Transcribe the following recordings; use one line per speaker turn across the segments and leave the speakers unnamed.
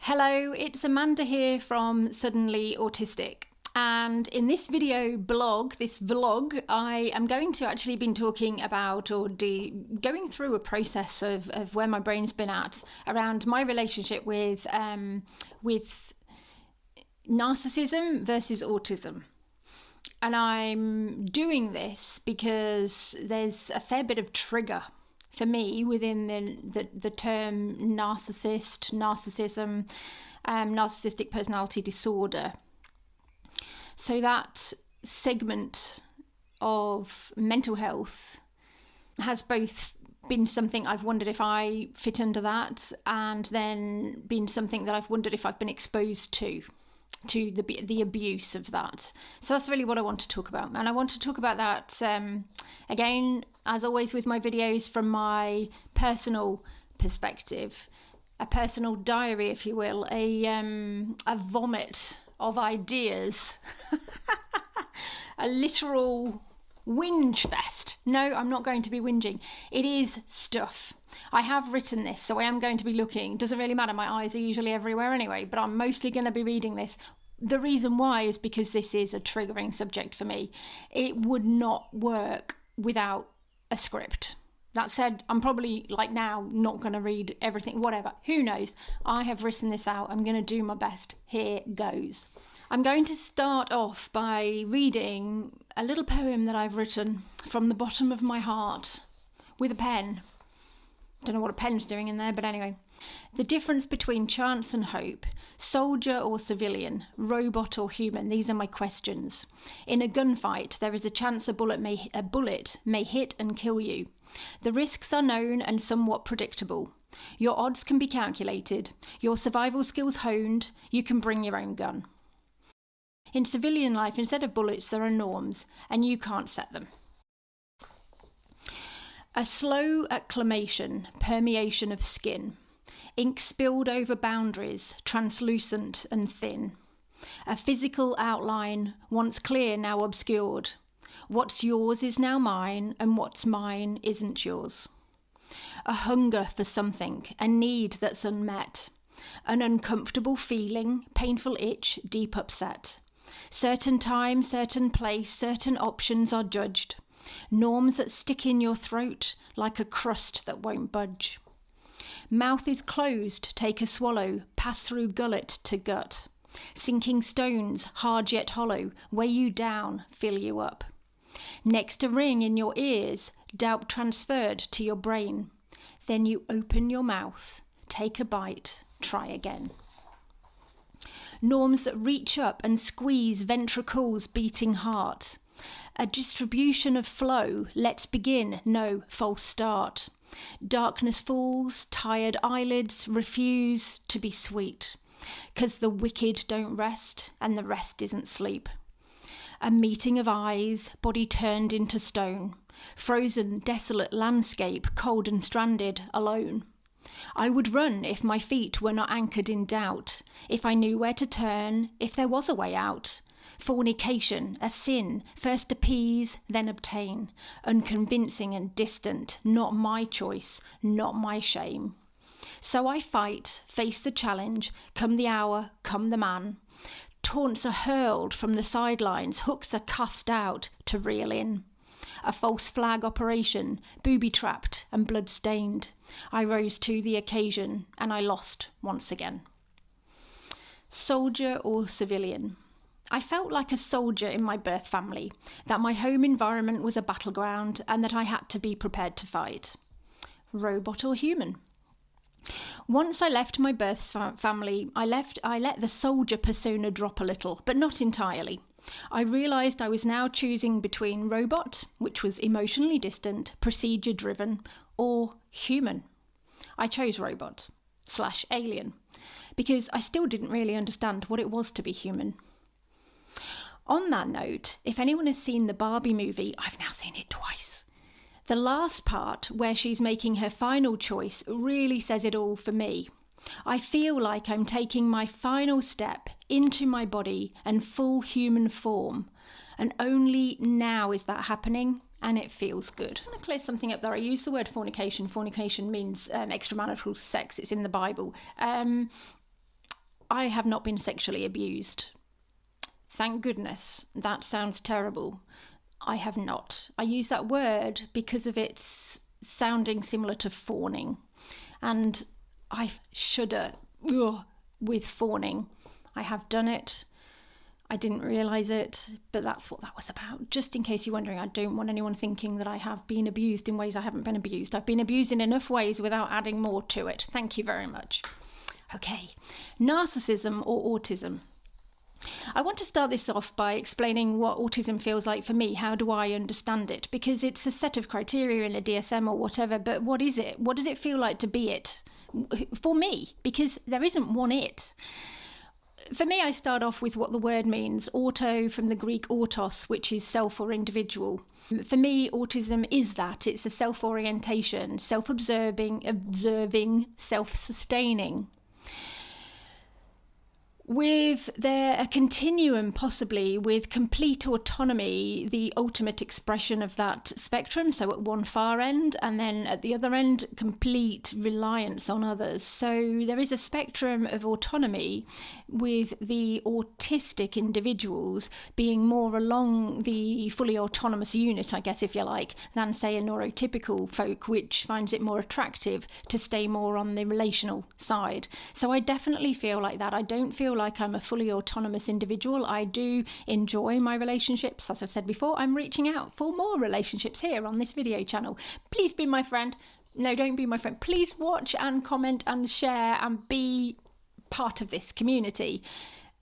Hello, it's Amanda here from Suddenly Autistic. And in this vlog, I am going to actually been talking about going through a process of where my brain's been at around my relationship with narcissism versus autism. And I'm doing this because there's a fair bit of trigger for me within the term narcissism, narcissistic personality disorder. So that segment of mental health has both been something I've wondered if I fit under that, and then been something that I've wondered if I've been exposed to the abuse of that. So that's really what I want to talk about. And I want to talk about that, again, as always with my videos, from my personal perspective, a personal diary, if you will, a vomit of ideas, a literal whinge fest. No, I'm not going to be whinging. It is stuff. I have written this, so I am going to be looking. It doesn't really matter. My eyes are usually everywhere anyway, but I'm mostly going to be reading this. The reason why is because this is a triggering subject for me. It would not work without a script. That said, I'm probably, like now, not going to read everything, whatever. Who knows? I have written this out. I'm going to do my best. Here goes. I'm going to start off by reading a little poem that I've written from the bottom of my heart with a pen. Don't know what a pen's doing in there, but anyway. The difference between chance and hope, soldier or civilian, robot or human, these are my questions. In a gunfight, there is a chance a bullet may hit and kill you. The risks are known and somewhat predictable. Your odds can be calculated, your survival skills honed, you can bring your own gun. In civilian life, instead of bullets, there are norms, and you can't set them. A slow acclimation, permeation of skin. Ink spilled over boundaries, translucent and thin. A physical outline, once clear, now obscured. What's yours is now mine, and what's mine isn't yours. A hunger for something, a need that's unmet. An uncomfortable feeling, painful itch, deep upset. Certain time, certain place, certain options are judged. Norms that stick in your throat like a crust that won't budge. Mouth is closed, take a swallow, pass through gullet to gut. Sinking stones, hard yet hollow, weigh you down, fill you up. Next a ring in your ears, doubt transferred to your brain. Then you open your mouth, take a bite, try again. Norms that reach up and squeeze ventricles beating heart. A distribution of flow, let's begin, no false start. Darkness falls, tired eyelids refuse to be sweet, 'cause the wicked don't rest and the rest isn't sleep. A meeting of eyes, body turned into stone, frozen, desolate landscape, cold and stranded, alone. I would run if my feet were not anchored in doubt, if I knew where to turn, if there was a way out. Fornication, a sin, first appease, then obtain. Unconvincing and distant, not my choice, not my shame. So I fight, face the challenge, come the hour, come the man. Taunts are hurled from the sidelines, hooks are cast out to reel in. A false flag operation, booby-trapped and blood-stained. I rose to the occasion and I lost once again. Soldier or civilian? I felt like a soldier in my birth family, that my home environment was a battleground and that I had to be prepared to fight. Robot or human? Once I left my birth family, I let the soldier persona drop a little, but not entirely. I realised I was now choosing between robot, which was emotionally distant, procedure-driven, or human. I chose robot/alien, because I still didn't really understand what it was to be human. On that note, if anyone has seen the Barbie movie, I've now seen it twice. The last part, where she's making her final choice, really says it all for me. I feel like I'm taking my final step into my body and full human form, and only now is that happening, and it feels good. I'm going to clear something up there. I use the word fornication. Fornication means extramarital sex. It's in the Bible. I have not been sexually abused. Thank goodness. That sounds terrible. I have not. I use that word because of its sounding similar to fawning. And I shudder with fawning. I have done it. I didn't realise it, but that's what that was about. Just in case you're wondering, I don't want anyone thinking that I have been abused in ways I haven't been abused. I've been abused in enough ways without adding more to it. Thank you very much. Okay, narcissism or autism. I want to start this off by explaining what autism feels like for me. How do I understand it? Because it's a set of criteria in a DSM or whatever, but what is it? What does it feel like to be it? For me, because there isn't one it. For me, I start off with what the word means. Auto, from the Greek autos, which is self or individual. For me, autism is that. It's a self-orientation, observing, self-sustaining. With a continuum, possibly, with complete autonomy, the ultimate expression of that spectrum. So at one far end, and then at the other end, complete reliance on others. So there is a spectrum of autonomy, with the autistic individuals being more along the fully autonomous unit, I guess, if you like, than, say, a neurotypical folk, which finds it more attractive to stay more on the relational side. So I definitely feel like that. I don't feel like I'm a fully autonomous individual. I do enjoy my relationships. As I've said before, I'm reaching out for more relationships here on this video channel. Please be my friend. No, don't be my friend. Please watch and comment and share and be part of this community.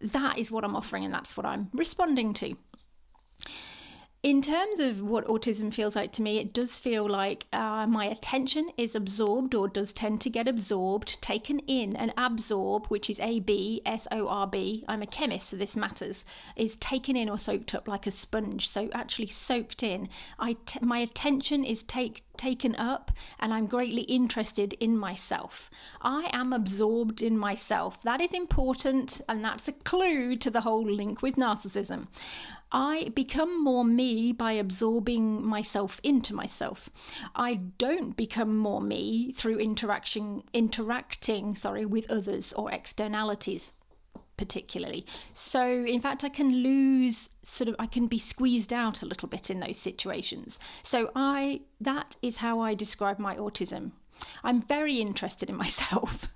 That is what I'm offering, and that's what I'm responding to. In terms of what autism feels like to me, it does feel like my attention is absorbed, or does tend to get absorbed, taken in, and absorb, which is ABSORB. I'm a chemist, so this matters, is taken in or soaked up like a sponge. So actually soaked in. My attention is taken up, and I'm greatly interested in myself. I am absorbed in myself. That is important, and that's a clue to the whole link with narcissism. I become more me by absorbing myself into myself. I don't become more me through interacting with others or externalities particularly. So in fact, I can I can be squeezed out a little bit in those situations. So that is how I describe my autism. I'm very interested in myself.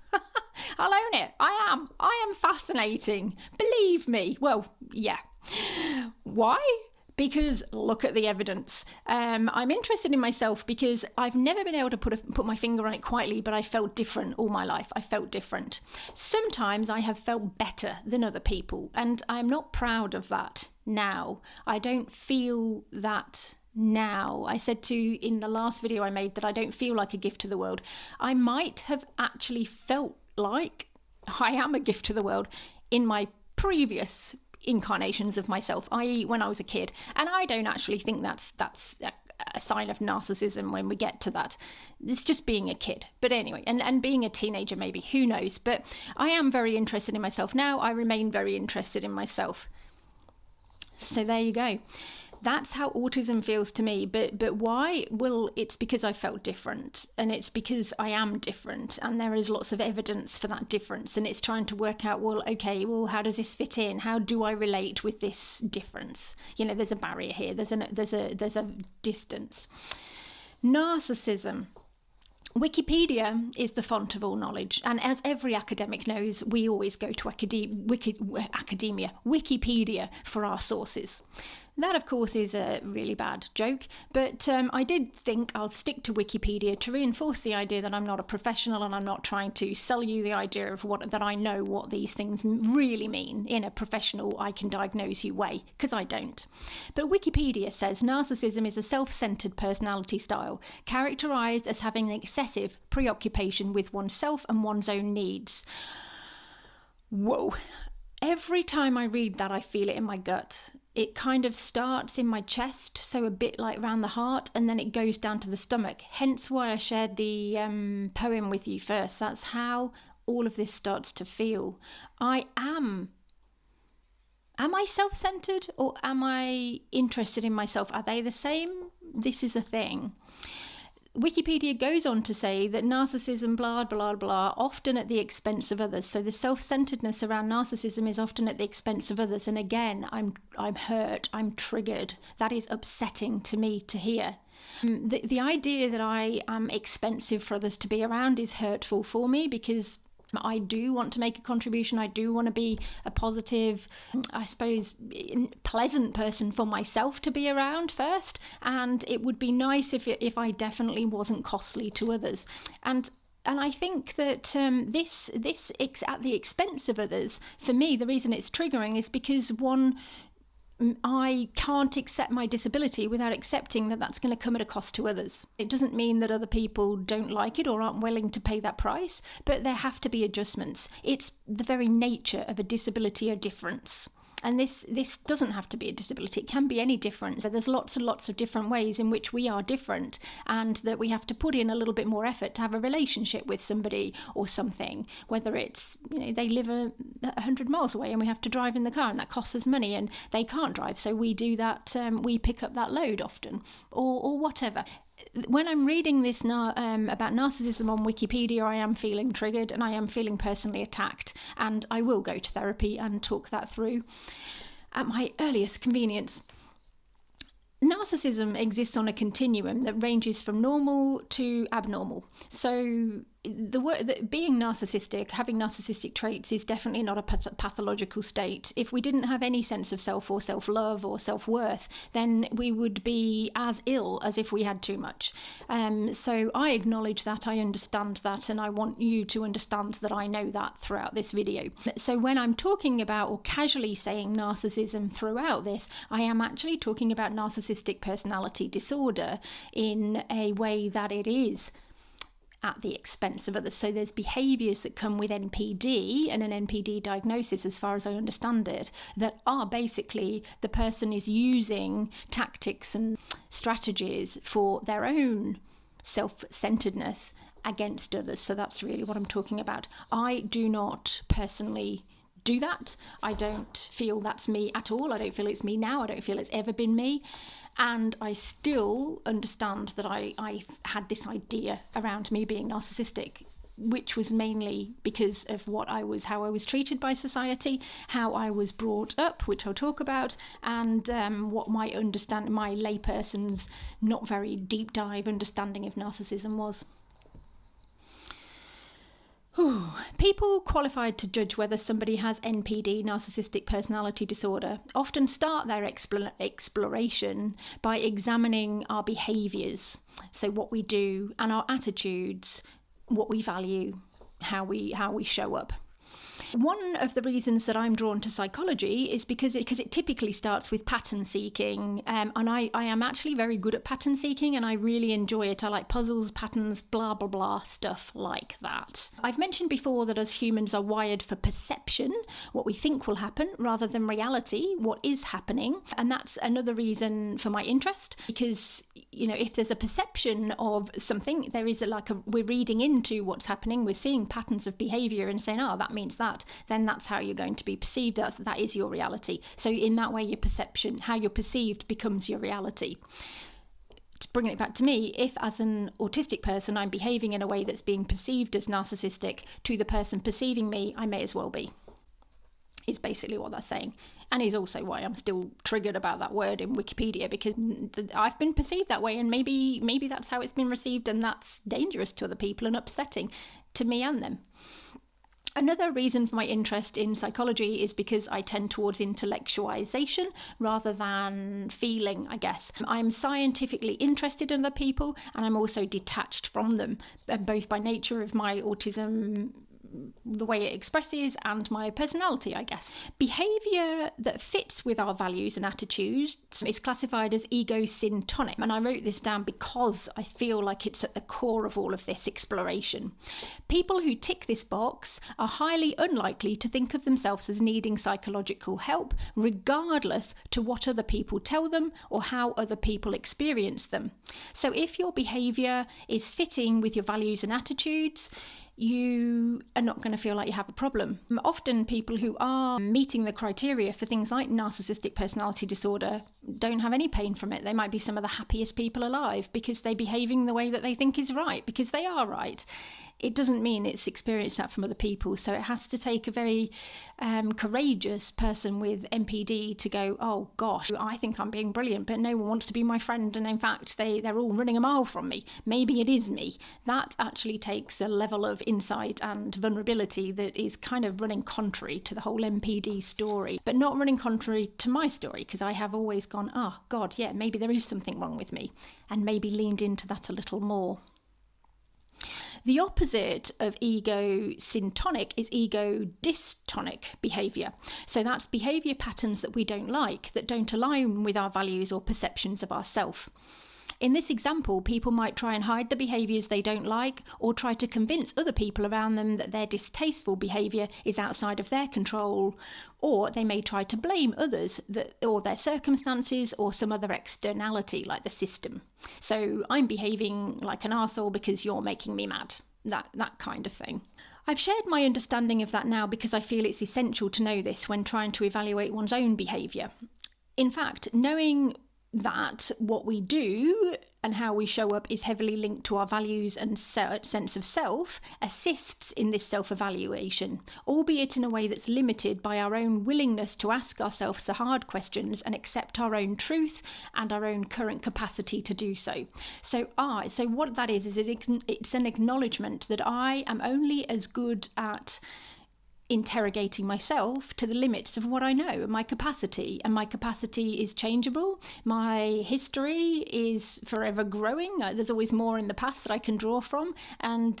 I'll own it. I am fascinating. Believe me. Well, yeah. Why? Because look at the evidence. I'm interested in myself because I've never been able to put my finger on it quietly, but I felt different all my life. I felt different. Sometimes I have felt better than other people, and I'm not proud of that now. I don't feel that now. I said in the last video I made that I don't feel like a gift to the world. I might have actually felt like I am a gift to the world in my previous incarnations of myself, i.e. when I was a kid, and I don't actually think that's a sign of narcissism when we get to that. It's just being a kid. But anyway, and being a teenager maybe, who knows. But I am very interested in myself now. I remain very interested in myself. So there you go. That's how autism feels to me. But why? Well, it's because I felt different, and it's because I am different, and there is lots of evidence for that difference, and it's trying to work out, well, okay, well, how does this fit in? How do I relate with this difference? You know, there's a barrier here. There's a distance. Narcissism. Wikipedia is the font of all knowledge, and as every academic knows, we always go to Wikipedia for our sources. That, of course, is a really bad joke, but I did think I'll stick to Wikipedia to reinforce the idea that I'm not a professional, and I'm not trying to sell you the idea of that I know what these things really mean in a professional, I can diagnose you way, because I don't. But Wikipedia says narcissism is a self-centered personality style, characterised as having an excessive preoccupation with oneself and one's own needs. Whoa. Every time I read that, I feel it in my gut. It kind of starts in my chest, so a bit like around the heart, and then it goes down to the stomach. Hence why I shared the poem with you first. That's how all of this starts to feel. Am I self-centered, or am I interested in myself? Are they the same? This is a thing. Wikipedia goes on to say that narcissism, blah, blah, blah, often at the expense of others. So the self-centeredness around narcissism is often at the expense of others. And again, I'm hurt, I'm triggered. That is upsetting to me to hear. The idea that I am expensive for others to be around is hurtful for me, because I do want to make a contribution. I do want to be a positive, I suppose, pleasant person for myself to be around first. And it would be nice if I definitely wasn't costly to others. And I think that this at the expense of others, for me, the reason it's triggering is because I can't accept my disability without accepting that that's going to come at a cost to others. It doesn't mean that other people don't like it or aren't willing to pay that price, but there have to be adjustments. It's the very nature of a disability or difference. And this doesn't have to be a disability. It can be any difference. There's lots and lots of different ways in which we are different, and that we have to put in a little bit more effort to have a relationship with somebody or something, whether it's, they live 100 miles away and we have to drive in the car and that costs us money and they can't drive. So we do that, we pick up that load often or whatever. When I'm reading this about narcissism on Wikipedia, I am feeling triggered and I am feeling personally attacked, and I will go to therapy and talk that through at my earliest convenience. Narcissism exists on a continuum that ranges from normal to abnormal. So being narcissistic, having narcissistic traits, is definitely not a pathological state. If we didn't have any sense of self or self-love or self-worth, then we would be as ill as if we had too much. So I acknowledge that, I understand that, and I want you to understand that I know that throughout this video. So when I'm talking about, or casually saying, narcissism throughout this, I am actually talking about narcissistic personality disorder in a way that it is at the expense of others. So there's behaviours that come with NPD and an NPD diagnosis, as far as I understand it, that are basically the person is using tactics and strategies for their own self-centeredness against others. So that's really what I'm talking about. I do not personally do that. I don't feel that's me at all. I don't feel it's me now. I don't feel it's ever been me. And I still understand that I had this idea around me being narcissistic, which was mainly because of how I was treated by society, how I was brought up, which I'll talk about, and what my layperson's not very deep dive understanding of narcissism was. People qualified to judge whether somebody has NPD, Narcissistic Personality Disorder, often start their exploration by examining our behaviours, so what we do, and our attitudes, what we value, how we show up. One of the reasons that I'm drawn to psychology is because it typically starts with pattern seeking, and I am actually very good at pattern seeking, and I really enjoy it. I like puzzles, patterns, blah, blah, blah, stuff like that. I've mentioned before that as humans are wired for perception, what we think will happen, rather than reality, what is happening. And that's another reason for my interest, because, if there's a perception of something, there is we're reading into what's happening, we're seeing patterns of behaviour and saying, oh, that means that. Then that's how you're going to be perceived. That is your reality. So in that way, your perception, how you're perceived, becomes your reality. To bring it back to me, if as an autistic person I'm behaving in a way that's being perceived as narcissistic to the person perceiving me, I may as well be. Is basically what they're saying. And is also why I'm still triggered about that word in Wikipedia, because I've been perceived that way, and maybe that's how it's been received, and that's dangerous to other people and upsetting to me and them. Another reason for my interest in psychology is because I tend towards intellectualization rather than feeling, I guess. I'm scientifically interested in other people, and I'm also detached from them, both by nature of my autism, the way it expresses, and my personality, I guess. Behaviour that fits with our values and attitudes is classified as ego-syntonic, and I wrote this down because I feel like it's at the core of all of this exploration. People who tick this box are highly unlikely to think of themselves as needing psychological help, regardless to what other people tell them or how other people experience them. So if your behaviour is fitting with your values and attitudes, you are not going to feel like you have a problem. Often people who are meeting the criteria for things like narcissistic personality disorder don't have any pain from it. They might be some of the happiest people alive because they're behaving the way that they think is right, because they are right. It doesn't mean it's experienced that from other people. So it has to take a very courageous person with NPD to go, oh gosh, I think I'm being brilliant, but no one wants to be my friend. And in fact, they're all running a mile from me. Maybe it is me. That actually takes a level of insight and vulnerability that is kind of running contrary to the whole NPD story, but not running contrary to my story, because I have always gone, oh God, yeah, maybe there is something wrong with me, and maybe leaned into that a little more. The opposite of ego syntonic is ego dystonic behaviour. So that's behaviour patterns that we don't like, that don't align with our values or perceptions of ourself. In this example, people might try and hide the behaviours they don't like, or try to convince other people around them that their distasteful behaviour is outside of their control, or they may try to blame others or their circumstances or some other externality like the system. So I'm behaving like an arsehole because you're making me mad. That kind of thing. I've shared my understanding of that now because I feel it's essential to know this when trying to evaluate one's own behaviour. In fact, knowing that what we do and how we show up is heavily linked to our values and sense of self assists in this self-evaluation, albeit in a way that's limited by our own willingness to ask ourselves the hard questions and accept our own truth and our own current capacity to do so. So what that is it's an acknowledgement that I am only as good at interrogating myself to the limits of what I know and my capacity is changeable. My history is forever growing. There's always more in the past that I can draw from, and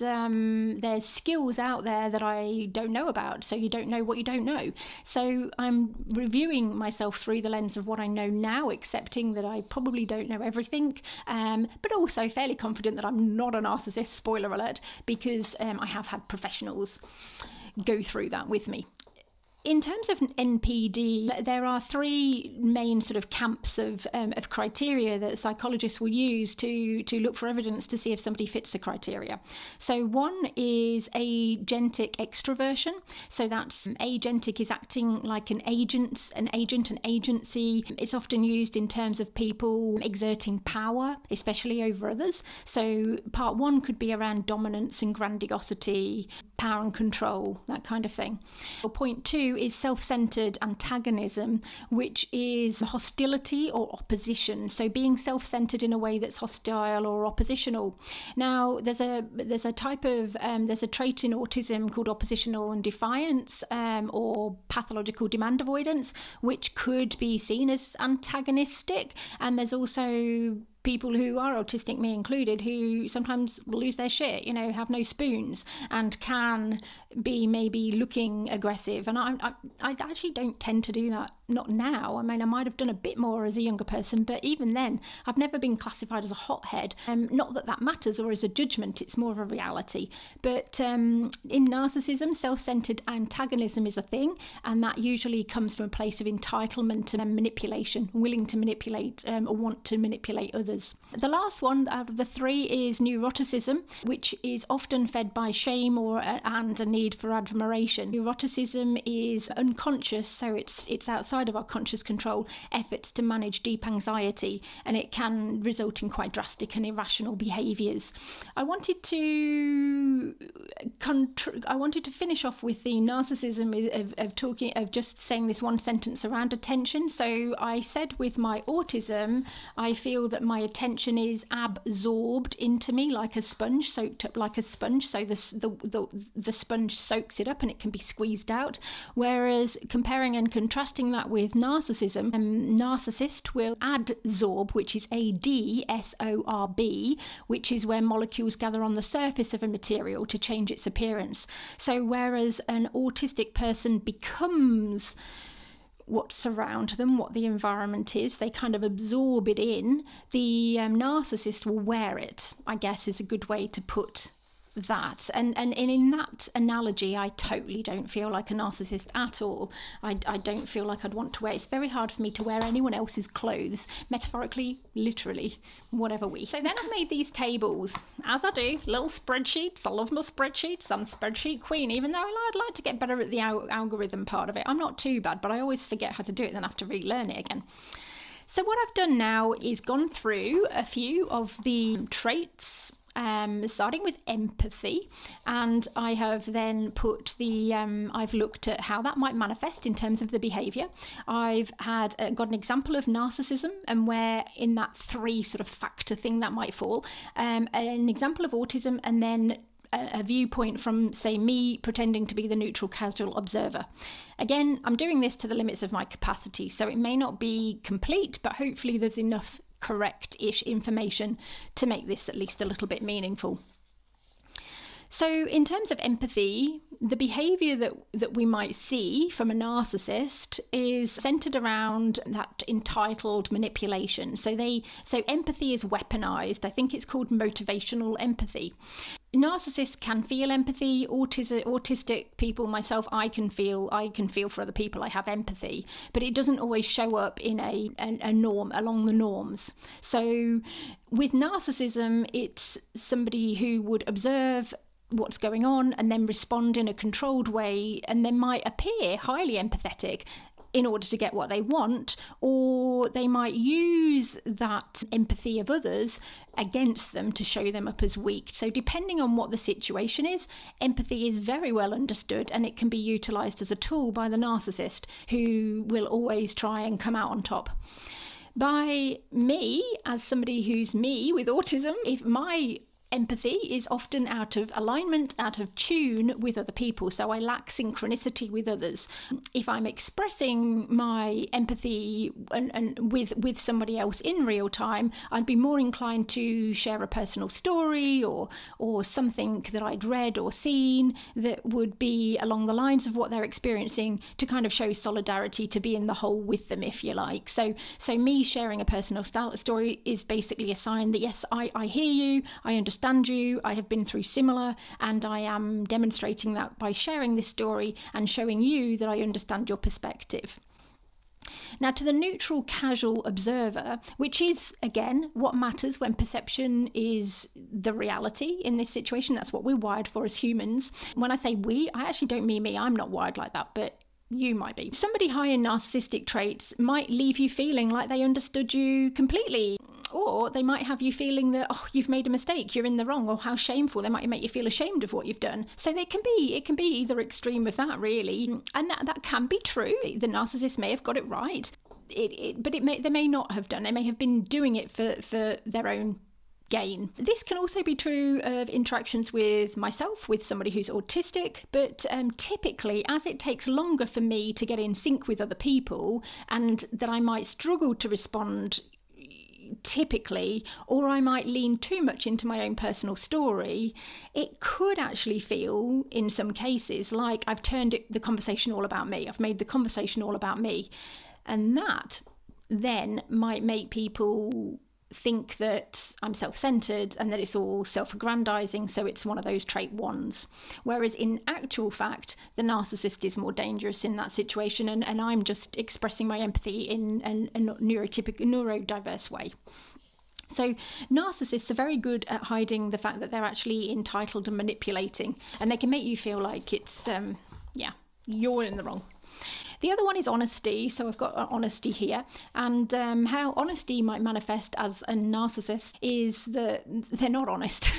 there's skills out there that I don't know about, so you don't know what you don't know. So I'm reviewing myself through the lens of what I know now, accepting that I probably don't know everything, but also fairly confident that I'm not a narcissist, spoiler alert, because I have had professionals go through that with me. In terms of NPD, there are three main sort of camps of criteria that psychologists will use to look for evidence to see if somebody fits the criteria. So one is agentic extroversion. So that's agentic is acting like an agent, an agency. It's often used in terms of people exerting power, especially over others. So part one could be around dominance and grandiosity, power and control, that kind of thing. Point two is self-centered antagonism, which is hostility or opposition. So being self-centered in a way that's hostile or oppositional. Now, there's a type of there's a trait in autism called oppositional and defiance, or pathological demand avoidance, which could be seen as antagonistic. And there's also people who are autistic, me included, who sometimes lose their shit, have no spoons and can be maybe looking aggressive. And I actually don't tend to do that, not now. I mean, I might have done a bit more as a younger person, but even then, I've never been classified as a hothead. Not that matters or as a judgment, it's more of a reality. But in narcissism, self-centered antagonism is a thing, and that usually comes from a place of entitlement and manipulation, willing to manipulate or want to manipulate others. The last one out of the three is neuroticism, which is often fed by shame and a need for admiration. Neuroticism is unconscious, so it's outside of our conscious control, efforts to manage deep anxiety, and it can result in quite drastic and irrational behaviours. I wanted to finish off with the narcissism of just saying this one sentence around attention. So I said with my autism, I feel that my attention is absorbed into me like a sponge, soaked up like a sponge. So the sponge soaks it up and it can be squeezed out. Whereas comparing and contrasting that with narcissism, narcissist will adsorb, which is ADSORB, which is where molecules gather on the surface of a material to change its appearance. So whereas an autistic person becomes what's around them, what the environment is, they kind of absorb it in, the narcissist will wear it, I guess is a good way to put that. And in that analogy, I totally don't feel like a narcissist at all. I don't feel like I'd want to wear, it's very hard for me to wear anyone else's clothes, metaphorically, literally, whatever we. So then I've made these tables, as I do, little spreadsheets. I love my spreadsheets. I'm spreadsheet queen, even though I'd like to get better at the algorithm part of it. I'm not too bad, but I always forget how to do it, then I have to relearn it again. So what I've done now is gone through a few of the traits, starting with empathy, and I have then put I've looked at how that might manifest in terms of the behaviour. I've got an example of narcissism and where in that 3 sort of factor thing that might fall, an example of autism, and then a viewpoint from, say, me pretending to be the neutral casual observer. Again, I'm doing this to the limits of my capacity, so it may not be complete, but hopefully there's enough correct-ish information to make this at least a little bit meaningful. So in terms of empathy, the behaviour that we might see from a narcissist is centred around that entitled manipulation. So empathy is weaponised. I think it's called motivational empathy. Narcissists can feel empathy. Autistic people, myself, I can feel for other people. I have empathy, but it doesn't always show up in a norm, along the norms. So with narcissism, it's somebody who would observe what's going on and then respond in a controlled way, and they might appear highly empathetic in order to get what they want, or they might use that empathy of others against them to show them up as weak. So depending on what the situation is, empathy is very well understood, and it can be utilised as a tool by the narcissist, who will always try and come out on top. By me, as somebody who's me with autism, if my empathy is often out of alignment, out of tune with other people, so I lack synchronicity with others. If I'm expressing my empathy and with somebody else in real time, I'd be more inclined to share a personal story or something that I'd read or seen that would be along the lines of what they're experiencing, to kind of show solidarity, to be in the whole with them, if you like. So me sharing a personal story is basically a sign that, yes, I hear you, I understand you, I have been through similar, and I am demonstrating that by sharing this story and showing you that I understand your perspective. Now, to the neutral casual observer, which is, again, what matters when perception is the reality in this situation. That's what we're wired for as humans. When I say we, I actually don't mean me. I'm not wired like that, but you might be. Somebody high in narcissistic traits might leave you feeling like they understood you completely, or they might have you feeling that, oh, you've made a mistake, you're in the wrong, or how shameful. They might make you feel ashamed of what you've done. So it can be either extreme of that, really, and that can be true. The narcissist may have got it right, but they may not have done. They may have been doing it for their own gain. This can also be true of interactions with myself, with somebody who's autistic, but typically, as it takes longer for me to get in sync with other people, and that I might struggle to respond typically, or I might lean too much into my own personal story, it could actually feel, in some cases, like I've turned the conversation all about me. I've made the conversation all about me. And that then might make people think that I'm self-centered and that it's all self-aggrandizing, so it's one of those trait ones. Whereas in actual fact, the narcissist is more dangerous in that situation, and I'm just expressing my empathy in a neurodiverse way. So narcissists are very good at hiding the fact that they're actually entitled and manipulating, and they can make you feel like it's, you're in the wrong. The other one is honesty. So I've got honesty here. And how honesty might manifest as a narcissist is that they're not honest,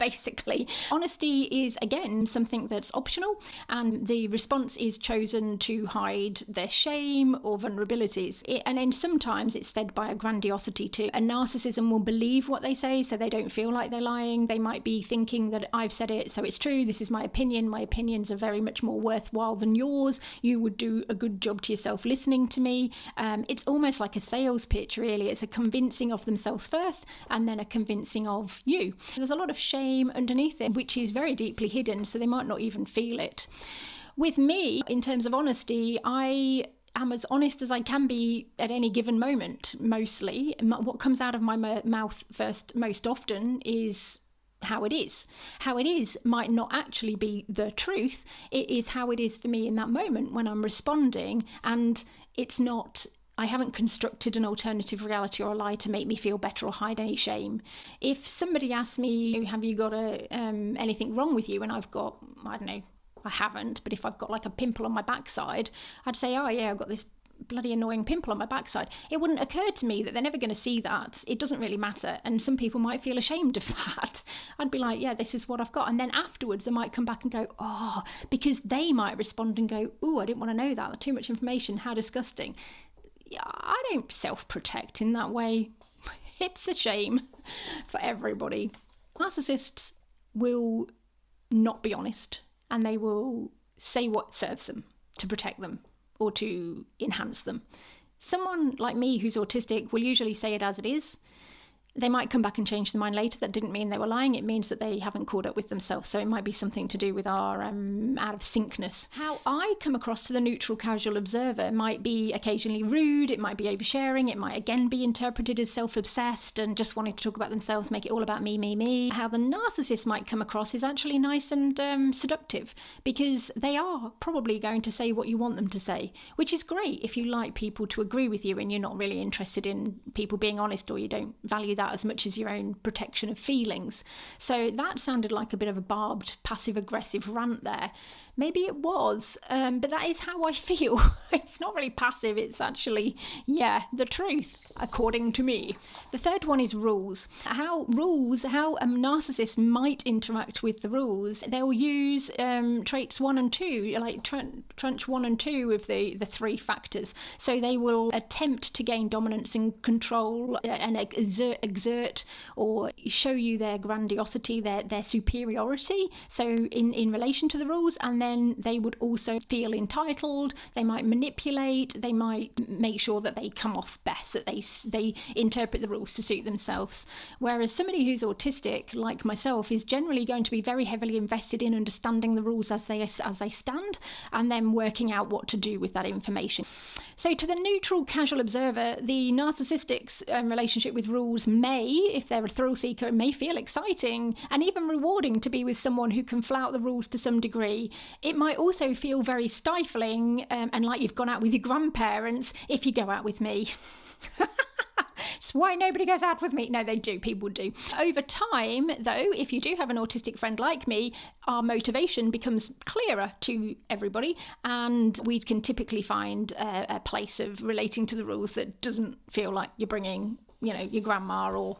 basically. Honesty is, again, something that's optional, and the response is chosen to hide their shame or vulnerabilities. And then sometimes it's fed by a grandiosity too. A narcissism will believe what they say, so they don't feel like they're lying. They might be thinking that I've said it, so it's true. This is my opinion. My opinions are very much more worthwhile than yours. You would do a good job to yourself listening to me. It's almost like a sales pitch, really. It's a convincing of themselves first, and then a convincing of you. There's a lot of shame underneath it, which is very deeply hidden, so they might not even feel it. With me, in terms of honesty, I am as honest as I can be at any given moment, mostly. What comes out of my mouth first, most often, is how it is. How it is might not actually be the truth. It is how it is for me in that moment when I'm responding, and it's not, I haven't constructed an alternative reality or a lie to make me feel better or hide any shame. If somebody asks me, have you got anything wrong with you? And I've got, I don't know, I haven't, but if I've got like a pimple on my backside, I'd say, oh yeah, I've got this bloody annoying pimple on my backside. It wouldn't occur to me that they're never going to see that. It doesn't really matter. And some people might feel ashamed of that. I'd be like, yeah, this is what I've got. And then afterwards I might come back and go, oh, because they might respond and go, oh, I didn't want to know that. Too much information. How disgusting. Yeah, I don't self-protect in that way. It's a shame for everybody. Narcissists will not be honest, and they will say what serves them to protect them or to enhance them. Someone like me who's autistic will usually say it as it is. They might come back and change their mind later. That didn't mean they were lying. It means that they haven't caught up with themselves. So it might be something to do with our out of syncness. How I come across to the neutral casual observer might be occasionally rude. It might be oversharing. It might again be interpreted as self-obsessed and just wanting to talk about themselves, make it all about me, me, me. How the narcissist might come across is actually nice and seductive, because they are probably going to say what you want them to say, which is great if you like people to agree with you and you're not really interested in people being honest, or you don't value that as much as your own protection of feelings. So that sounded like a bit of a barbed passive-aggressive rant there. Maybe it was, but that is how I feel. It's not really passive, it's actually, yeah, the truth, according to me. The third one is rules. How a narcissist might interact with the rules. They'll use traits 1 and 2, like tranche 1 and 2 of the 3 factors. So they will attempt to gain dominance and control and exert or show you their grandiosity, their superiority, so in relation to the rules. And then they would also feel entitled. They might manipulate. They might make sure that they come off best, that they interpret the rules to suit themselves. Whereas somebody who's autistic, like myself, is generally going to be very heavily invested in understanding the rules as they stand, and then working out what to do with that information. So to the neutral casual observer, the narcissistic's relationship with rules may, if they're a thrill seeker, it may feel exciting and even rewarding to be with someone who can flout the rules to some degree. It might also feel very stifling and like you've gone out with your grandparents if you go out with me. It's why nobody goes out with me. No, they do. People do. Over time, though, if you do have an autistic friend like me, our motivation becomes clearer to everybody, and we can typically find a place of relating to the rules that doesn't feel like you're bringing, your grandma or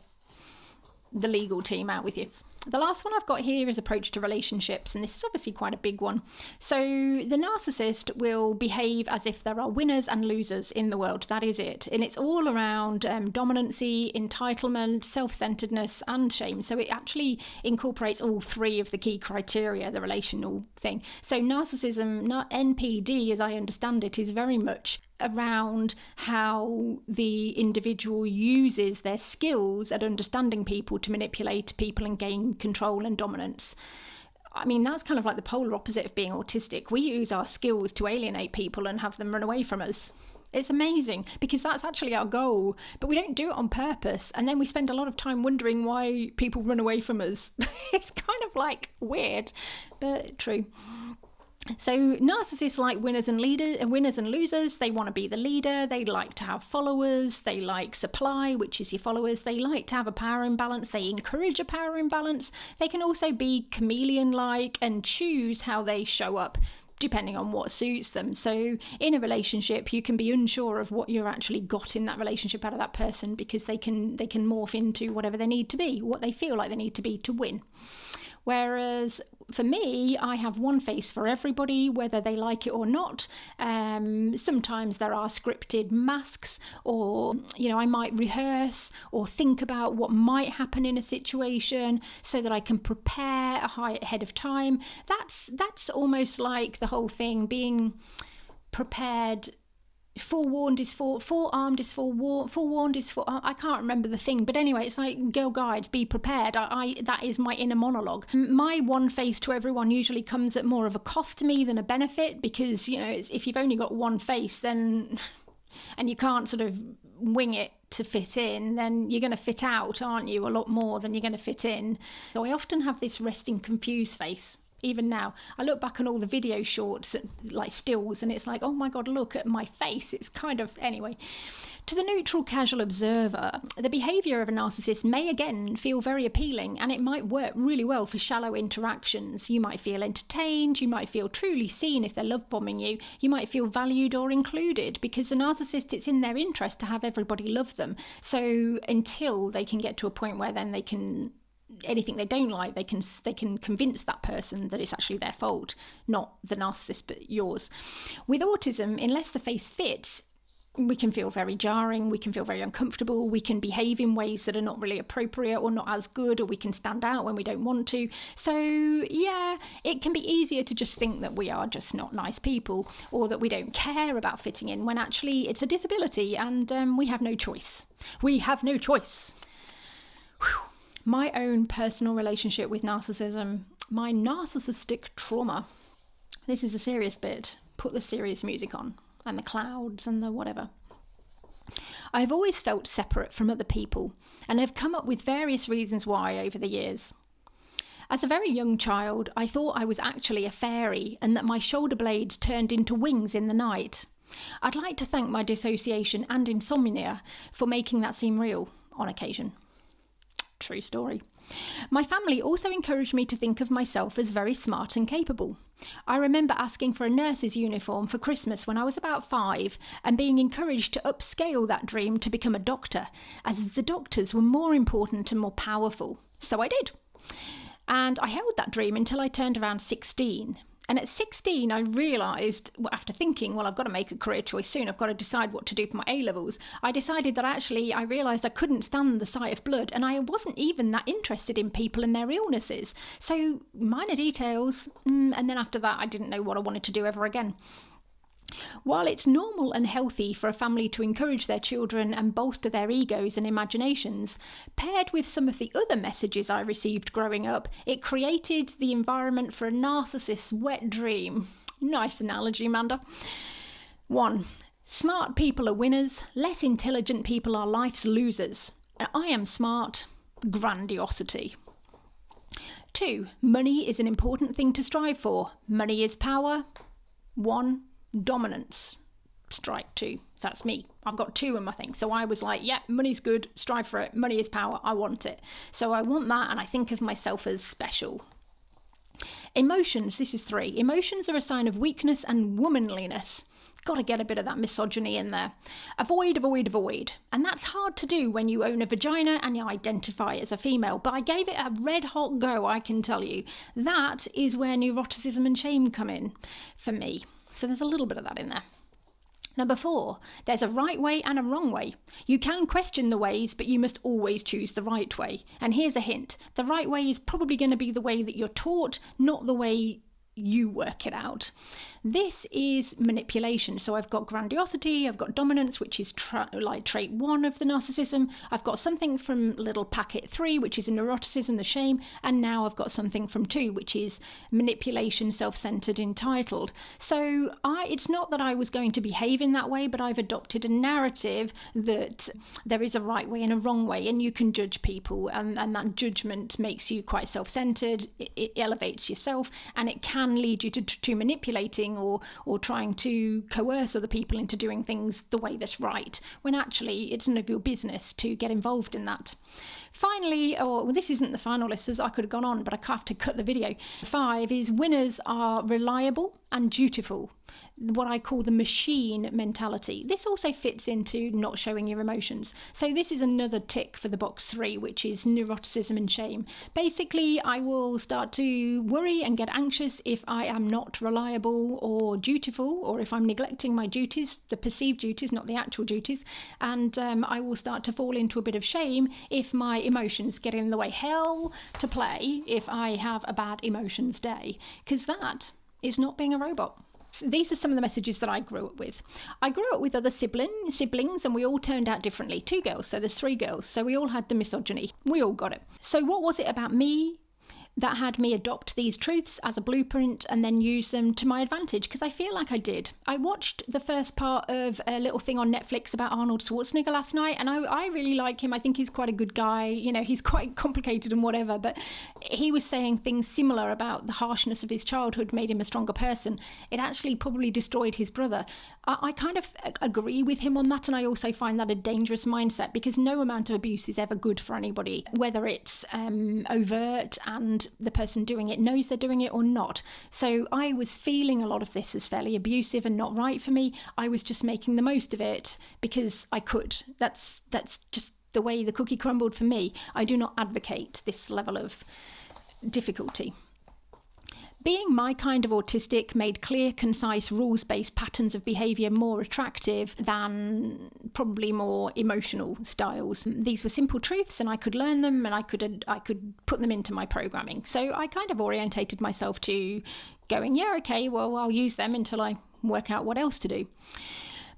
the legal team out with you. The last one I've got here is approach to relationships, and this is obviously quite a big one. So the narcissist will behave as if there are winners and losers in the world. That is it. And it's all around dominancy, entitlement, self-centeredness, and shame. So it actually incorporates all 3 of the key criteria, the relational thing. So narcissism, NPD, as I understand it, is very much around how the individual uses their skills at understanding people to manipulate people and gain control and dominance. I mean, that's kind of like the polar opposite of being autistic. We use our skills to alienate people and have them run away from us. It's amazing, because that's actually our goal, but we don't do it on purpose. And then we spend a lot of time wondering why people run away from us. It's kind of like weird, but true. So narcissists like winners and losers. They want to be the leader. They like to have followers. They like supply, which is your followers. They like to have a power imbalance. They encourage a power imbalance. They can also be chameleon-like and choose how they show up depending on what suits them. So in a relationship, you can be unsure of what you're actually got in that relationship out of that person, because they can morph into whatever they need to be, what they feel like they need to be to win. Whereas for me, I have one face for everybody, whether they like it or not. Sometimes there are scripted masks, or, I might rehearse or think about what might happen in a situation so that I can prepare ahead of time. That's almost like the whole thing, being prepared. Forewarned is forearmed is forewarned is I can't remember the thing, but anyway, it's like Girl Guides, be prepared. That is my inner monologue. My one face to everyone usually comes at more of a cost to me than a benefit, because if you've only got one face, then and you can't sort of wing it to fit in, then you're going to fit out, aren't you? A lot more than you're going to fit in. So I often have this resting confused face. Even now, I look back on all the video shorts, like stills, and it's like, oh my God, look at my face. It's kind of, anyway. To the neutral casual observer, the behaviour of a narcissist may again feel very appealing, and it might work really well for shallow interactions. You might feel entertained, you might feel truly seen if they're love bombing you, you might feel valued or included, because the narcissist, it's in their interest to have everybody love them. So until they can get to a point where then they can, anything they don't like, they can convince that person that it's actually their fault, not the narcissist but yours. With autism, unless the face fits, we can feel very jarring, we can feel very uncomfortable, we can behave in ways that are not really appropriate or not as good, or we can stand out when we don't want to. So yeah, it can be easier to just think that we are just not nice people, or that we don't care about fitting in, when actually it's a disability and we have no choice. We have no choice. Whew. My own personal relationship with narcissism, my narcissistic trauma. This is a serious bit. Put the serious music on, and the clouds and the whatever. I've always felt separate from other people, and have come up with various reasons why over the years. As a very young child, I thought I was actually a fairy, and that my shoulder blades turned into wings in the night. I'd like to thank my dissociation and insomnia for making that seem real on occasion. True story. My family also encouraged me to think of myself as very smart and capable. I remember asking for a nurse's uniform for Christmas when I was about 5, and being encouraged to upscale that dream to become a doctor, as the doctors were more important and more powerful. So I did. And I held that dream until I turned around 16. And at 16, I realised, after thinking, well, I've got to make a career choice soon, I've got to decide what to do for my A-levels, I decided that actually I realised I couldn't stand the sight of blood, and I wasn't even that interested in people and their illnesses. So minor details, and then after that, I didn't know what I wanted to do ever again. While it's normal and healthy for a family to encourage their children and bolster their egos and imaginations, paired with some of the other messages I received growing up, it created the environment for a narcissist's wet dream. Nice analogy, Amanda. 1. Smart people are winners, less intelligent people are life's losers. I am smart. Grandiosity. 2. Money is an important thing to strive for. Money is power. 1. Dominance. Strike 2. So that's me. I've got 2 in my thing. So I was like, yeah, money's good, strive for it. Money is power. I want it. So I want that, and I think of myself as special. Emotions. This is 3. Emotions are a sign of weakness and womanliness. Got to get a bit of that misogyny in there. Avoid, avoid, avoid. And that's hard to do when you own a vagina and you identify as a female. But I gave it a red hot go, I can tell you. That is where neuroticism and shame come in for me. So there's a little bit of that in there. Number 4, there's a right way and a wrong way. You can question the ways, but you must always choose the right way. And here's a hint. The right way is probably going to be the way that you're taught, not the way you work it out. This is manipulation. So I've got grandiosity, I've got dominance, which is like trait 1 of the narcissism. I've got something from little packet 3, which is a neuroticism, the shame. And now I've got something from 2, which is manipulation, self-centered, entitled. So it's not that I was going to behave in that way, but I've adopted a narrative that there is a right way and a wrong way, and you can judge people, and that judgment makes you quite self-centered. It elevates yourself, and it can lead you to manipulating or trying to coerce other people into doing things the way that's right, when actually it's none of your business to get involved in that. Finally, this isn't the final list, as I could have gone on, but I have to cut the video. 5 is winners are reliable and dutiful. What I call the machine mentality. This also fits into not showing your emotions. So this is another tick for the box 3, which is neuroticism and shame. Basically, I will start to worry and get anxious if I am not reliable or dutiful, or if I'm neglecting my duties, the perceived duties, not the actual duties. And I will start to fall into a bit of shame if my emotions get in the way. Hell to play if I have a bad emotions day, because that is not being a robot. These are some of the messages that I grew up with. I grew up with other siblings, and we all turned out differently. 2 girls, so there's 3 girls. So we all had the misogyny. We all got it. So what was it about me that had me adopt these truths as a blueprint and then use them to my advantage, because I feel like I did. I watched the first part of a little thing on Netflix about Arnold Schwarzenegger last night, and I really like him. I think he's quite a good guy. You know, he's quite complicated and whatever, but he was saying things similar about the harshness of his childhood made him a stronger person. It actually probably destroyed his brother. I kind of agree with him on that, and I also find that a dangerous mindset, because no amount of abuse is ever good for anybody, whether it's overt and the person doing it knows they're doing it or not. So I was feeling a lot of this as fairly abusive and not right for me. I was just making the most of it because I could. That's just the way the cookie crumbled for me. I do not advocate this level of difficulty. Being my kind of autistic made clear, concise, rules-based patterns of behaviour more attractive than probably more emotional styles. These were simple truths, and I could learn them, and I could put them into my programming. So I kind of orientated myself to going, yeah, okay, well, I'll use them until I work out what else to do.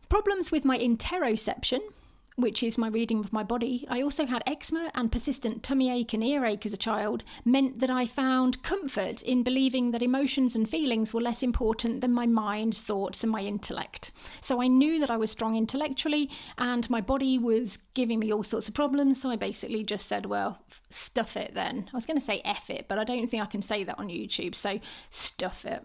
Problems with my interoception, which is my reading of my body. I also had eczema and persistent tummy ache and earache as a child, meant that I found comfort in believing that emotions and feelings were less important than my mind's thoughts and my intellect. So I knew that I was strong intellectually and my body was giving me all sorts of problems, so I basically just said, well, stuff it then. I was going to say F it, but I don't think I can say that on YouTube, so stuff it.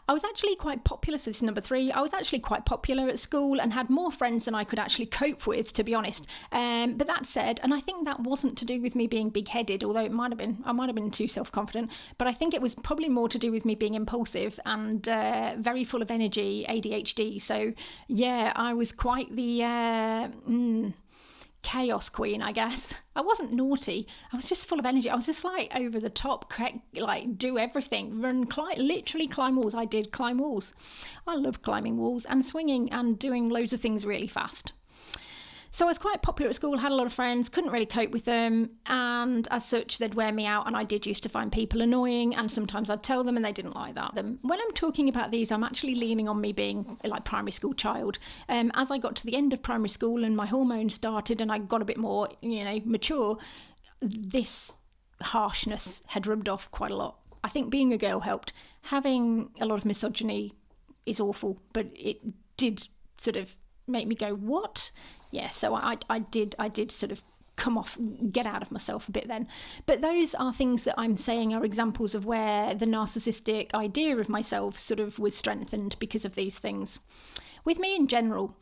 I was actually quite popular, so this is number 3. I was actually quite popular at school and had more friends than I could actually cope with, to be honest. But that said, and I think that wasn't to do with me being big-headed, although I might have been too self-confident, but I think it was probably more to do with me being impulsive and very full of energy, ADHD. So yeah, I was quite the chaos queen, I guess. I wasn't naughty. I was just full of energy. I was just like over the top, like do everything, literally climb walls. I did climb walls. I love climbing walls and swinging and doing loads of things really fast. So I was quite popular at school, had a lot of friends, couldn't really cope with them, and as such they'd wear me out, and I did used to find people annoying, and sometimes I'd tell them and they didn't like that. When I'm talking about these, I'm actually leaning on me being like primary school child. As I got to the end of primary school and my hormones started and I got a bit more, mature, this harshness had rubbed off quite a lot. I think being a girl helped. Having a lot of misogyny is awful, but it did sort of make me go, what? Yeah, so I did sort of get out of myself a bit then. But those are things that I'm saying are examples of where the narcissistic idea of myself sort of was strengthened because of these things. With me in general,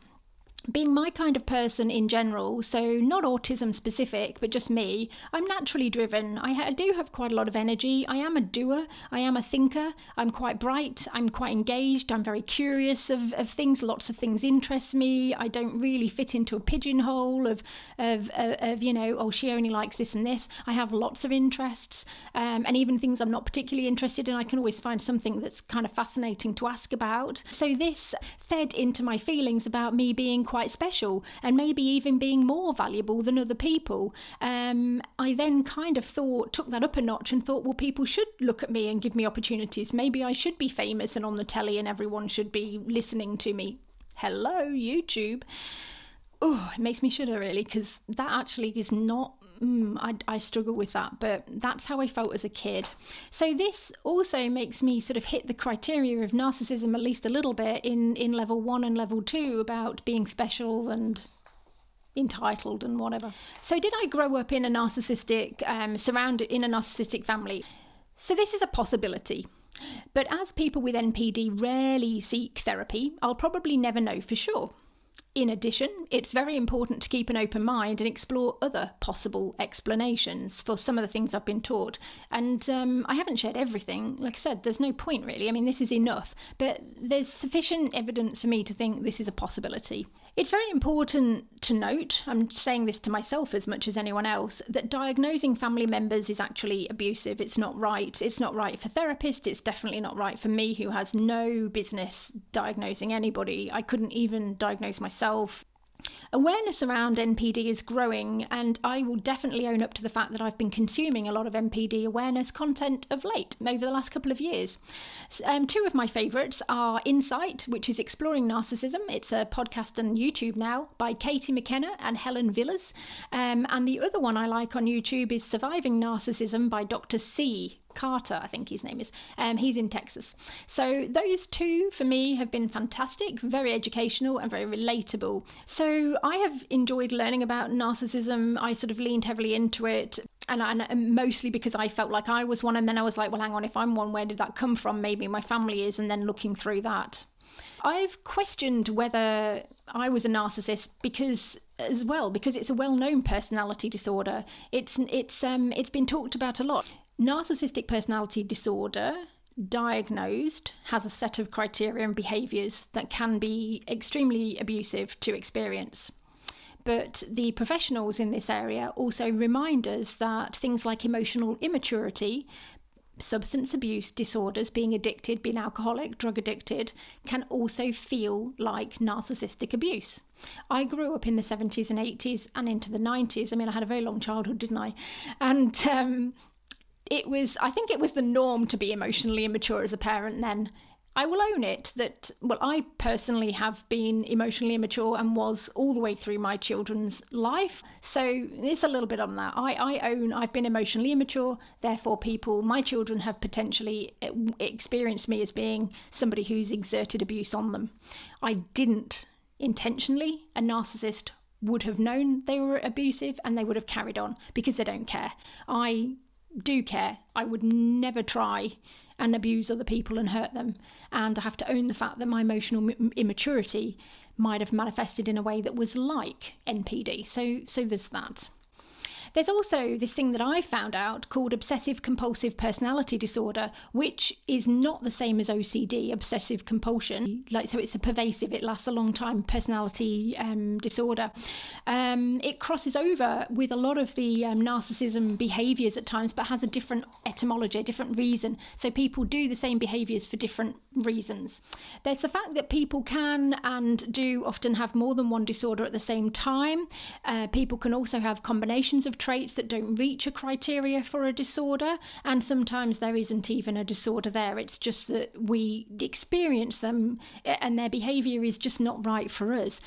being my kind of person in general, so not autism specific, but just me, I'm naturally driven. I do have quite a lot of energy. I am a doer. I am a thinker. I'm quite bright. I'm quite engaged. I'm very curious of things. Lots of things interest me. I don't really fit into a pigeonhole of she only likes this and this. I have lots of interests, and even things I'm not particularly interested in, I can always find something that's kind of fascinating to ask about. So this fed into my feelings about me being quite special and maybe even being more valuable than other people. I then kind of took that up a notch and thought, well, people should look at me and give me opportunities. Maybe I should be famous and on the telly and everyone should be listening to me. Hello, YouTube. Oh, it makes me shudder really, because that actually is not I struggle with that, but that's how I felt as a kid. So this also makes me sort of hit the criteria of narcissism at least a little bit in level 1 and level 2 about being special and entitled and whatever. So did I grow up in a narcissistic, surrounded in a narcissistic family? So this is a possibility. But as people with NPD rarely seek therapy, I'll probably never know for sure. In addition, it's very important to keep an open mind and explore other possible explanations for some of the things I've been taught. And I haven't shared everything. Like I said, there's no point really. I mean, this is enough, but there's sufficient evidence for me to think this is a possibility. It's very important to note, I'm saying this to myself as much as anyone else, that diagnosing family members is actually abusive. It's not right. It's not right for therapists. It's definitely not right for me, who has no business diagnosing anybody. I couldn't even diagnose myself. Awareness around NPD is growing, and I will definitely own up to the fact that I've been consuming a lot of NPD awareness content of late, over the last couple of years. Two of my favourites are Insight, which is Exploring Narcissism. It's a podcast and YouTube now by Katie McKenna and Helen Villas. And the other one I like on YouTube is Surviving Narcissism by Dr. C. Carter, I think his name is. He's in Texas. So those two for me have been fantastic, very educational and very relatable. So I have enjoyed learning about narcissism. I sort of leaned heavily into it, and mostly because I felt like I was one, and then I was like, well, hang on, if I'm one, where did that come from? Maybe my family is, and then looking through that. I've questioned whether I was a narcissist because it's a well-known personality disorder. It's been talked about a lot. Narcissistic personality disorder, diagnosed, has a set of criteria and behaviours that can be extremely abusive to experience. But the professionals in this area also remind us that things like emotional immaturity, substance abuse disorders, being addicted, being alcoholic, drug addicted, can also feel like narcissistic abuse. I grew up in the 70s and 80s and into the 90s. I mean, I had a very long childhood, didn't I? And I think it was the norm to be emotionally immature as a parent then. I will own it that, I personally have been emotionally immature and was all the way through my children's life. So it's a little bit on that. I own I've been emotionally immature, therefore my children have potentially experienced me as being somebody who's exerted abuse on them. I didn't intentionally. A narcissist would have known they were abusive and they would have carried on because they don't care. I do care. I would never try and abuse other people and hurt them. And I have to own the fact that my emotional immaturity might have manifested in a way that was like NPD. So there's that. There's also this thing that I found out called obsessive compulsive personality disorder, which is not the same as OCD, obsessive compulsion. So it's a pervasive, it lasts a long time, personality disorder. It crosses over with a lot of the narcissism behaviours at times, but has a different etymology, a different reason. So people do the same behaviours for different reasons. There's the fact that people can and do often have more than one disorder at the same time. People can also have combinations of traits that don't reach a criteria for a disorder, and sometimes there isn't even a disorder there. It's just that we experience them and their behaviour is just not right for us.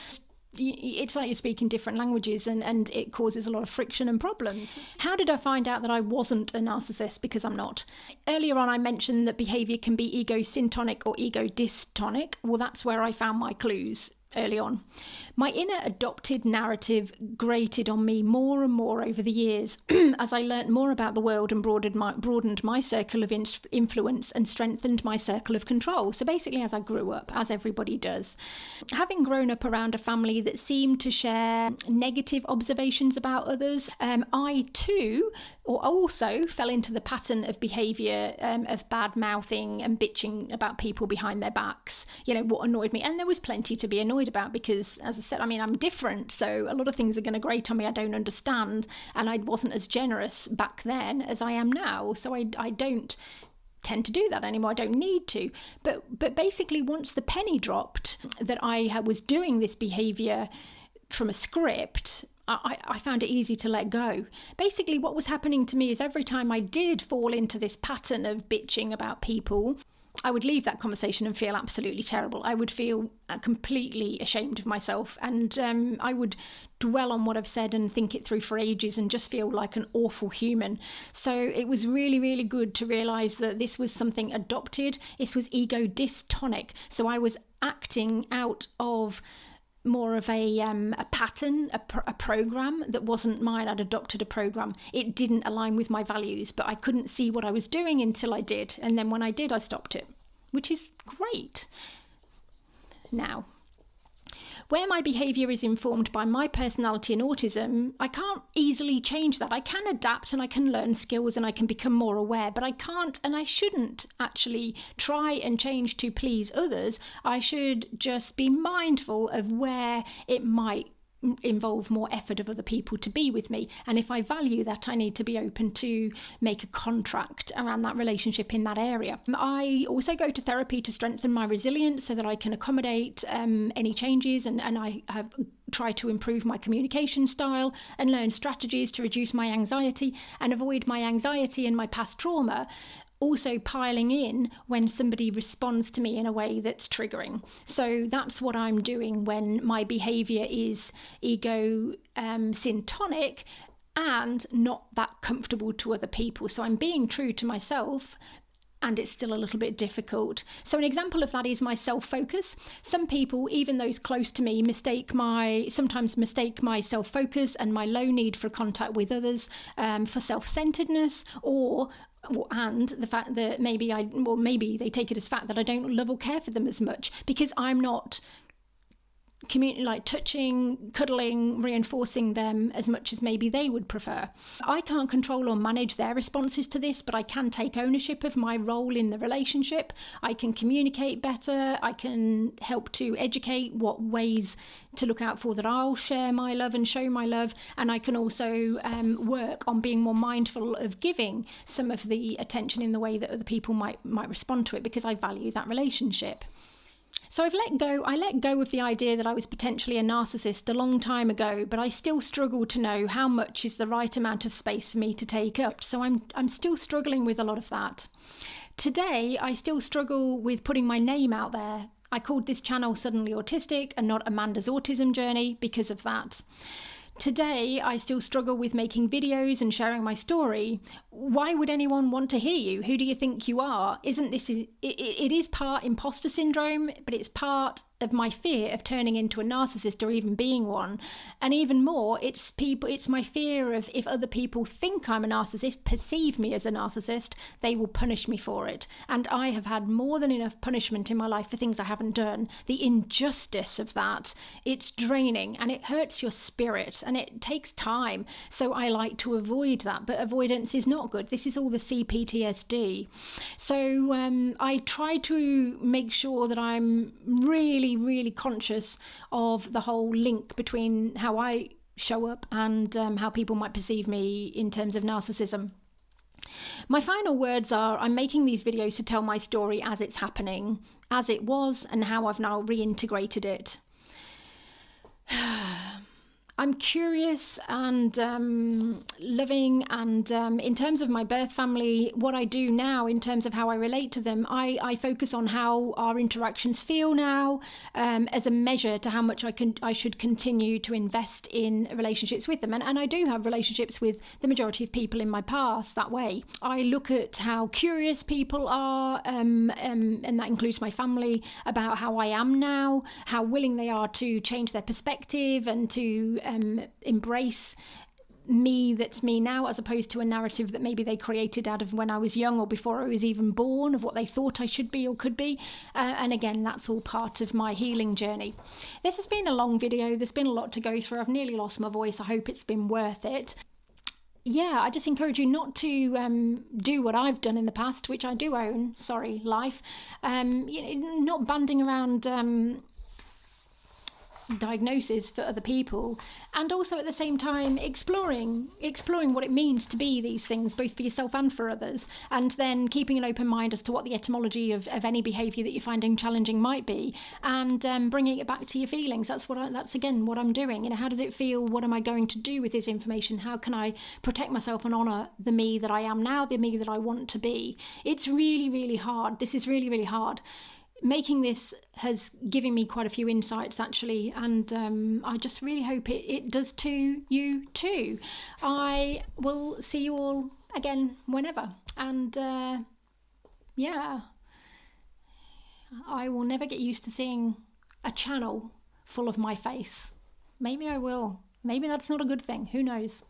It's like you're speaking different languages and it causes a lot of friction and problems. How did I find out that I wasn't a narcissist? Because I'm not. Earlier on I mentioned that behaviour can be ego-syntonic or ego-dystonic. Well, that's where I found my clues early on. My inner adopted narrative grated on me more and more over the years as I learnt more about the world and broadened my circle of influence and strengthened my circle of control. So basically as I grew up, as everybody does. Having grown up around a family that seemed to share negative observations about others, I too also fell into the pattern of behaviour of bad mouthing and bitching about people behind their backs. What annoyed me, and there was plenty to be annoyed about because, as I said, I'm different, so a lot of things are going to grate on me I don't understand, and I wasn't as generous back then as I am now, so I don't tend to do that anymore. I don't need to, but basically once the penny dropped that I was doing this behaviour from a script, I found it easy to let go. Basically what was happening to me is every time I did fall into this pattern of bitching about people, I would leave that conversation and feel absolutely terrible. I would feel completely ashamed of myself, and I would dwell on what I've said and think it through for ages and just feel like an awful human. So it was really, really good to realise that this was something adopted. This was ego-dystonic. So I was acting out of more of a pattern, a program that wasn't mine. I'd adopted a program. It didn't align with my values, but I couldn't see what I was doing until I did. And then when I did, I stopped it, which is great. Now, where my behaviour is informed by my personality and autism, I can't easily change that. I can adapt and I can learn skills and I can become more aware, but I can't and I shouldn't actually try and change to please others. I should just be mindful of where it might involve more effort of other people to be with me. And if I value that, I need to be open to make a contract around that relationship in that area. I also go to therapy to strengthen my resilience so that I can accommodate any changes, and I have tried to improve my communication style and learn strategies to reduce my anxiety and avoid my anxiety and my past trauma also piling in when somebody responds to me in a way that's triggering. So that's what I'm doing when my behaviour is ego syntonic and not that comfortable to other people. So I'm being true to myself, and it's still a little bit difficult. So an example of that is my self-focus. Some people, even those close to me, sometimes mistake my self-focus and my low need for contact with others for self-centeredness, and the fact that maybe they take it as fact that I don't love or care for them as much because I'm not touching, cuddling, reinforcing them as much as maybe they would prefer. I can't control or manage their responses to this, but I can take ownership of my role in the relationship. I can communicate better. I can help to educate what ways to look out for that I'll share my love and show my love. And I can also work on being more mindful of giving some of the attention in the way that other people might respond to it, because I value that relationship. So I let go of the idea that I was potentially a narcissist a long time ago, but I still struggle to know how much is the right amount of space for me to take up. So I'm still struggling with a lot of that. Today, I still struggle with putting my name out there. I called this channel Suddenly Autistic and not Amanda's Autism Journey because of that. Today, I still struggle with making videos and sharing my story. Why would anyone want to hear you? Who do you think you are? It is part imposter syndrome, but it's part of my fear of turning into a narcissist or even being one. And even more, it's my fear of, if other people think I'm a narcissist, perceive me as a narcissist, they will punish me for it. And I have had more than enough punishment in my life for things I haven't done. The injustice of that, it's draining and it hurts your spirit and it takes time. So I like to avoid that, but avoidance is not good. This is all the CPTSD. So I try to make sure that I'm really conscious of the whole link between how I show up and how people might perceive me in terms of narcissism. My final words are, I'm making these videos to tell my story as it's happening, as it was, and how I've now reintegrated it. I'm curious and loving, and in terms of my birth family, what I do now in terms of how I relate to them, I focus on how our interactions feel now as a measure to how much I should continue to invest in relationships with them. And I do have relationships with the majority of people in my past that way. I look at how curious people are, and that includes my family, about how I am now, how willing they are to change their perspective and to embrace me that's me now, as opposed to a narrative that maybe they created out of when I was young or before I was even born, of what they thought I should be or could be. And again, that's all part of my healing journey. This has been a long video. There's been a lot to go through. I've nearly lost my voice. I hope it's been worth it. Yeah, I just encourage you not to do what I've done in the past, which I do own. Sorry, life. Not banding around diagnosis for other people, and also at the same time exploring what it means to be these things, both for yourself and for others, and then keeping an open mind as to what the etymology of any behaviour that you're finding challenging might be, and bringing it back to your feelings. That's again what I'm doing. How does it feel? What am I going to do with this information? How can I protect myself and honour the me that I am now, the me that I want to be? It's really, really hard. This is really, really hard. Making this has given me quite a few insights, actually, and I just really hope it does to you too. I will see you all again whenever, and yeah, I will never get used to seeing a channel full of my face. Maybe I will. Maybe that's not a good thing. Who knows?